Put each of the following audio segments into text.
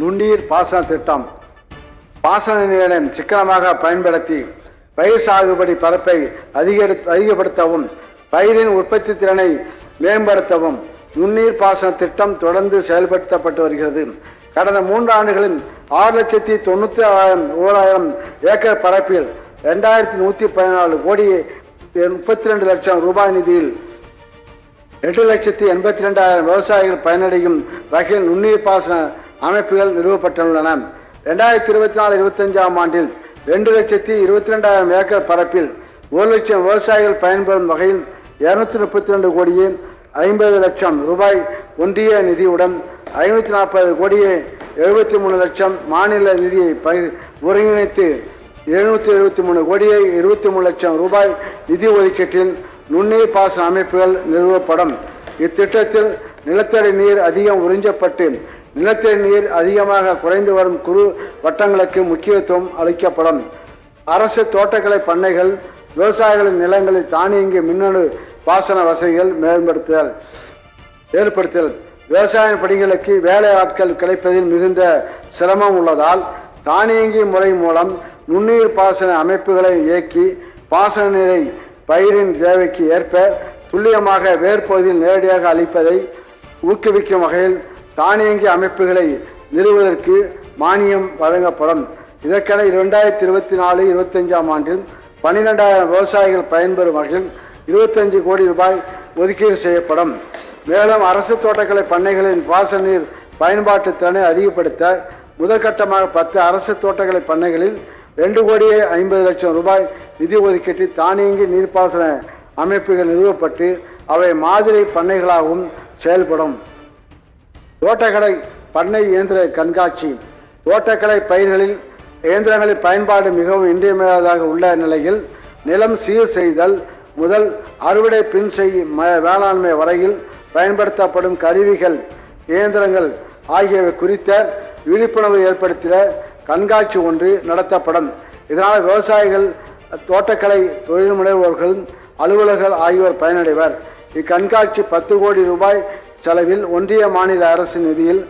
நுண்ணீர் பாசன திட்டம். பாசன நீரை சிக்கனமாக பயன்படுத்தி பயிர் சாகுபடி பரப்பை அதிகப்படுத்தவும் பயிரின் உற்பத்தி திறனை மேம்படுத்தவும் நுண்ணீர் பாசன திட்டம் தொடர்ந்து செயல்படுத்தப்பட்டு வருகிறது. கடந்த 3 ஆண்டுகளில் 6,91,000 ஏக்கர் பரப்பில் 2,114 கோடி 32 லட்சம் ரூபாய் நிதியில் 8,82,000 விவசாயிகள் பயனடையும் வகையில் நுண்ணீர் பாசன அமைப்புகள் நிறுவப்பட்டுள்ளன. 2024-25 ஆண்டில் 2,22,000 ஏக்கர் பரப்பில் 1 லட்சம் விவசாயிகள் பயன்பெறும் வகையில் 232 கோடியே 50 லட்சம் ரூபாய் ஒன்றிய நிதியுடன் 540 கோடியே 73 லட்சம் மாநில நிதியை ஒருங்கிணைத்து 773 கோடியே 23 லட்சம் ரூபாய் நிதி ஒதுக்கீட்டில் நுண்ணீர் பாசன அமைப்புகள் நிறுவப்படும். இத்திட்டத்தில் நிலத்தடி நீர் அதிகம் உறிஞ்சப்பட்டு நிலத்தடி நீர் அதிகமாக குறைந்து வரும் குறு வட்டங்களுக்கு முக்கியத்துவம் அளிக்கப்படும். அரசு தோட்டக்கலை பண்ணைகள் விவசாயிகளின் நிலங்களில் தானியங்கி மின்னணு பாசன வசதிகள் ஏற்படுத்தல். விவசாய பணிகளுக்கு வேலை ஆட்கள் கிடைப்பதில் மிகுந்த சிரமம் உள்ளதால் தானியங்கி முறை மூலம் நுண்ணீர் பாசன அமைப்புகளை இயக்கி பாசன நீரை பயிரின் தேவைக்கு ஏற்ப துல்லியமாக வேர்பகுதியில் நேரடியாக அளிப்பதை ஊக்குவிக்கும் வகையில் தானியங்கி அமைப்புகளை நிறுவுவதற்கு மானியம் வழங்கப்படும். இதற்கென 2024-25 ஆண்டில் 12,000 விவசாயிகள் பயன்பெறும் வகையில் 25 கோடி ரூபாய் ஒதுக்கீடு செய்யப்படும். மேலும் அரசு தோட்டக்கலை பண்ணைகளின் பாசன நீர் பயன்பாட்டு திறனை அதிகப்படுத்த முதற்கட்டமாக 10 அரசு தோட்டக்கலை பண்ணைகளில் 2 கோடியே 50 லட்சம் ரூபாய் நிதி ஒதுக்கீட்டு தானியங்கி நீர்ப்பாசன அமைப்புகள் நிறுவப்பட்டு அவை மாதிரி பண்ணைகளாகவும் செயல்படும். தோட்டக்கலை பண்ணை இயந்திர கண்காட்சி. தோட்டக்கலை பயிர்களில் இயந்திரங்களின் பயன்பாடு மிகவும் இன்றியமையாததாக உள்ள நிலையில் நிலம் சீர் செய்தல் முதல் அறுவடை பின் செய்யும் வேளாண்மை வரையில் பயன்படுத்தப்படும் கருவிகள் இயந்திரங்கள் ஆகியவை குறித்த விழிப்புணர்வு ஏற்படுத்திய கண்காட்சி ஒன்று நடத்தப்படும். இதனால் விவசாயிகள் தோட்டக்கலை தொழில் முனைவோர்கள் அலுவலர்கள் ஆகியோர் பயனடைவர். இக்கண்காட்சி 10 கோடி ரூபாய் செலவில் ஒன்றிய மாநில அரசு நிதியில்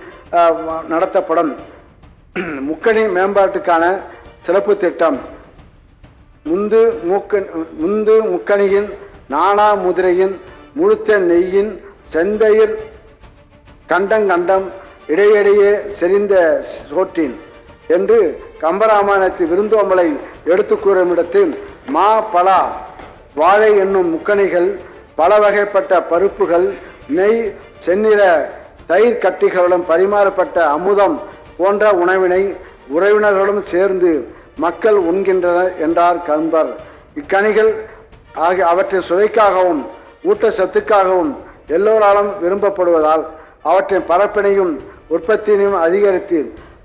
நடத்தப்படும். முக்கணி மேம்பாட்டுக்கான சிறப்பு திட்டம். முந்து முக்கணியின் நாணா முதிரையின் முழுத்த நெய்யின் செந்தையில் கண்டம் இடையிடையே செறிந்த சோற்றின் என்று கம்பராமாயணத்து விருந்தோம்பலை எடுத்து கூறும் இடத்தில் மா பலா வாழை என்னும் முக்கணிகள் பல வகைப்பட்ட பருப்புகள் நெய் செந்நிற தயிர் கட்டிகளுடன் பரிமாறப்பட்ட அமுதம் போன்ற உணவினை உறவினர்களும் சேர்ந்து மக்கள் உண்கின்றனர் என்றார் கம்பர். இக்கனிகள் ஆகிய அவற்றின் சுவைக்காகவும் ஊட்டச்சத்துக்காகவும் எல்லோராலும் விரும்பப்படுவதால் அவற்றின் பரப்பினையும் உற்பத்தியினையும் அதிகரித்து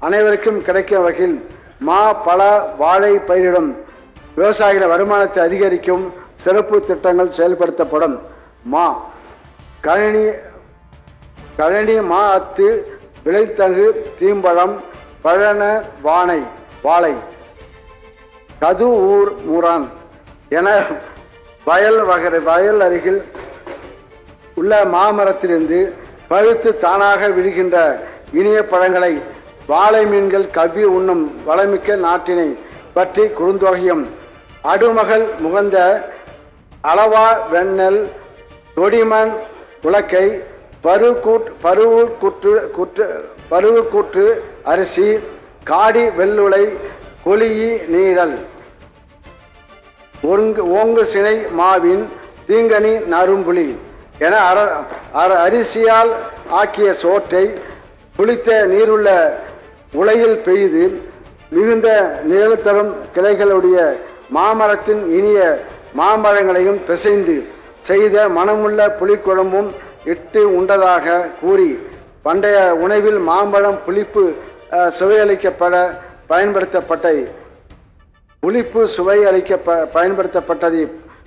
அனைவருக்கும் கிடைக்கும் வகையில் மா பல வாழை பயிரிடும் விவசாயிகள் வருமானத்தை அதிகரிக்கும் சிறப்பு திட்டங்கள் செயல்படுத்தப்படும். மா கழனி மா அத்து விளைத்தகு தீம்பழம் பழன வாழை கது ஊர் மூரான் என வயல் அருகில் உள்ள மாமரத்திலிருந்து பழுத்து தானாக விழுகின்ற இனிய பழங்களை வாழை மீன்கள் கவ்வி உண்ணும் வளமிக்க நாட்டினை பற்றி குறுந்தொகையும் அடுமகள் முகந்த அளவா வெண்ணெல் தொடிமண் உலக்கை பருவுக்கூற்று அரிசி காடி வெள்ளுளை கொலியி நீழல் ஓங்கு சினை மாவின் தீங்கனி நறும்புலி என அரிசியால் ஆக்கிய சோற்றை புளித்த நீருள்ள உலையில் பெய்து மிகுந்த நிழல் தரும் கிளைகளுடைய மாமரத்தின் இனிய மாம்பழங்களையும் பிசைந்து செய்த மனமுள்ள புளிக்குழம்பும் இட்டு உண்டதாக கூறி பண்டைய உணவில் மாம்பழம் புளிப்பு பயன்படுத்தப்பட்டதை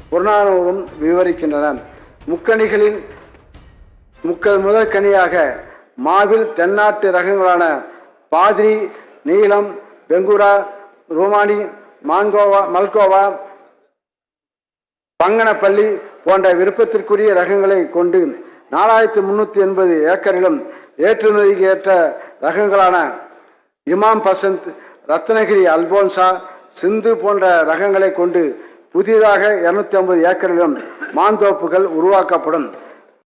புறநானூறும் விவரிக்கின்றன. முக்கணிகளில் முதற்கனியாக மாவில் தென்னாட்டு ரகங்களான பாதிரி நீலம் பெங்குரா ரோமானி மல்கோவா பங்கனப்பள்ளி போன்ற விருப்பத்திற்குரிய ரகங்களை கொண்டு 4,380 ஏக்கரிலும் ஏற்றுமதிக்கு ஏற்ற ரகங்களான இமாம் பசந்த், ரத்னகிரி அல்போன்சா, சிந்து போன்ற ரகங்களை கொண்டு புதிதாக 250 ஏக்கரிலும் மாந்தோப்புகள் உருவாக்கப்படும்.